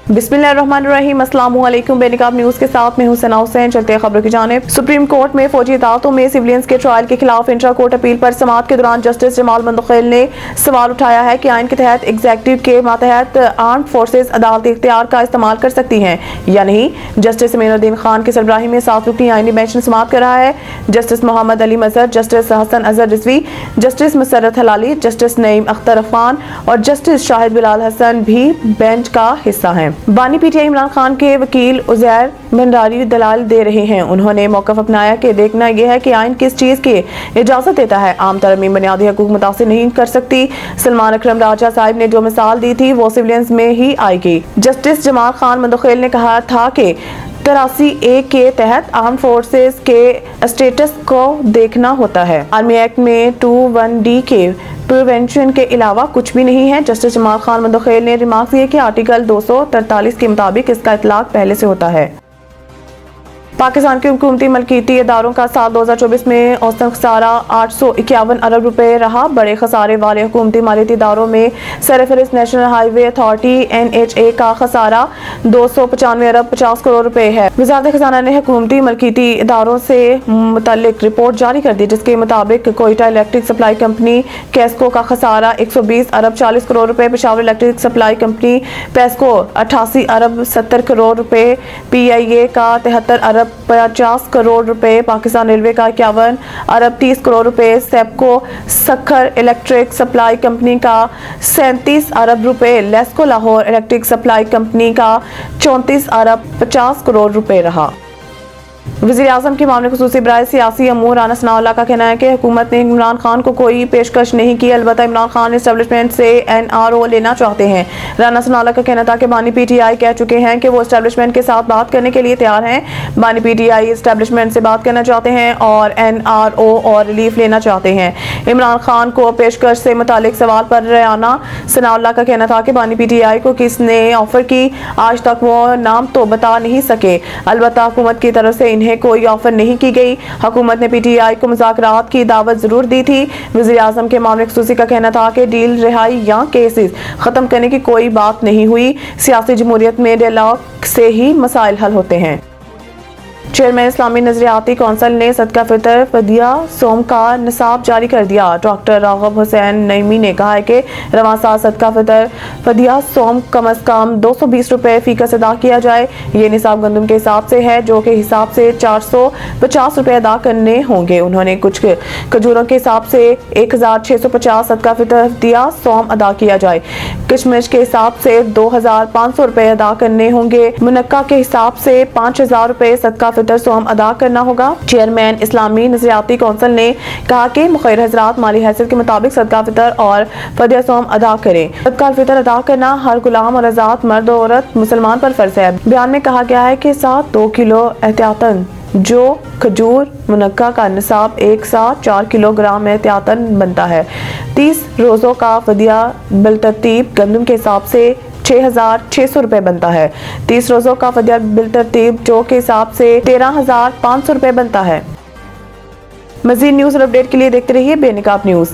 बिस्मिल्लाहिर्रहमानिर्रहीम, अस्सलामु अलैकुम। बेनिकाब न्यूज़ के साथ मैं हूं सना हुसैन। चलते हैं खबरों की जानिब। सुप्रीम कोर्ट में फौजी अदालतों में सिविलियंस के ट्रायल के खिलाफ इंट्रा कोर्ट अपील पर समाअत के दौरान जस्टिस जमाल मंदखेल ने सवाल उठाया है कि आइन के तहत एग्जीक्यूटिव के मातहत आर्म्ड फोर्सेज अदालती इख्तियार का इस्तेमाल कर सकती हैं या नहीं। जस्टिस अमीनुद्दीन खान की सरबराही में 7 रुकनी आइनी बेंच ने समाअत कर रहा है। जस्टिस मोहम्मद अली मजहर, जस्टिस हसन अजहर रिजवी, जस्टिस मुसर्रत हलाली, जस्टिस नईम अख्तर अफान और जस्टिस शाहिद बिलाल हसन भी बेंच का हिस्सा हैं। बानी पीटीआई इमरान खान के वकील उजैर भंडारी दलाल दे रहे हैं। उन्होंने मौकफ अपनाया कि देखना यह है कि आइन किस चीज की इजाजत देता है। आम तरमीम बुनियादी हकूक मुतासिर नहीं कर सकती। सलमान अकरम राजा साहिब ने जो मिसाल दी थी वो सिविलियंस में ही आएगी। जस्टिस जमाल खान मंदखेल ने कहा था कि 83A के तहत आर्म फोर्सेस के स्टेटस को देखना होता है। आर्मी एक्ट में 21D के प्रिवेंशन के अलावा कुछ भी नहीं है। जस्टिस जमाल खान मंदखेल ने रिमार्क दिए कि आर्टिकल 243 के मुताबिक इसका इतलाक पहले से होता है। पाकिस्तान के हुकूमती मलकीती इदारों का साल 2024 में औसतन खसारा 851 अरब रुपए रहा। बड़े खसारे वाले हुकूमती मालियाती इदारों में सरफहरिस्त नेशनल हाईवे अथॉरिटी NHA का खसारा 295 अरब 50 करोड़ रुपए है। वज़ारत खजाना ने हुकूमती मलकीती इदारों से मुतल्लिक रिपोर्ट जारी कर दी, जिसके मुताबिक कोयटा इलेक्ट्रिक सप्लाई कंपनी कैस्को का खसारा 120 अरब 40 करोड़ रुपए, Peshawar electric supply company PESCO 88 अरब 70 करोड़ रुपए, PIA का 73 अरब 50 करोड़ रुपए, पाकिस्तान रेलवे का 51 अरब 30 करोड़ रुपए, सेप्को सखर इलेक्ट्रिक सप्लाई कंपनी का 37 अरब रुपए, LESCO Lahore electric supply company का 34 अरब 50 करोड़ रुपए रहा। वज़ीर आज़म के मामले खुसूसी बराए सियासी अमूर राना सनाउल्लाह का कहना है कि हुकूमत ने इमरान खान को कोई पेशकश नहीं की, अलबत्ता इमरान खान एस्टेब्लिशमेंट से NRO लेना चाहते हैं। राना सनाउल्लाह का कहना था कि बानी PTI कह चुके हैं कि वो एस्टेब्लिशमेंट के साथ बात करने के लिए तैयार हैं। बानी PTI एस्टेब्लिशमेंट से बात करना चाहते हैं और NRO और रिलीफ लेना चाहते हैं। इमरान खान को पेशकश से मुतालिक सवाल पर राना सनाउल्लाह का कहना था कि बानी PTI को किसने ऑफर की, आज तक वो नाम तो बता नहीं सके। अलबत्ता हुकूमत की तरफ से इन्हें कोई ऑफर नहीं की गई। हुकूमत ने PTI को मुज़ाकरात की दावत जरूर दी थी। वज़ीर आज़म के मामले खुसूसी का कहना था कि डील, रिहाई या केसेस खत्म करने की कोई बात नहीं हुई। सियासी जमहूरियत में डायलॉग से ही मसाइल हल होते हैं। चेयरमैन इस्लामी नजरियाती कौंसिल ने सदका फितर फदिया सोम का निसाब जारी कर दिया। डॉक्टर राग़ब हुसैन नईमी ने कहा है कि रवां साल सदका फितर फदिया सोम कम अज कम 220 रुपए फीकस अदा किया जाए। ये निसाब गंदम के हिसाब से है, जो के हिसाब से 450 रुपए अदा करने होंगे। उन्होंने कुछ खजूरों के हिसाब से 1650 सदका फितर फदिया सोम अदा किया जाए। किशमिश के हिसाब से 2500 रुपए अदा करने होंगे। मुनक्का के हिसाब से 5000 रुपए सदका फितर सोम अदा करना होगा। चेयरमैन इस्लामी नजरियाती कौंसिल ने कहा कि मुखैर हजरात माली हैसियत के मुताबिक सदका फितर और फदिया सोम अदा करें। सदका फितर अदा करना हर गुलाम और आजाद मर्द और औरत मुसलमान पर फर्ज है। बयान में कहा गया है कि साथ 2 किलो एहतियातन जो खजूर मुनक्का का निसाब एक साथ 4 किलोग्राम एहतियातन बनता है। 30 रोजों का फदिया बिलतरतीब गंदम के हिसाब से 6600 रुपए बनता है। 30 रोजों का फदिया बिलतरतीब जो के हिसाब से 13500 रुपए बनता है। मजीद न्यूज और अपडेट के लिए देखते रहिए बेनिकाब न्यूज।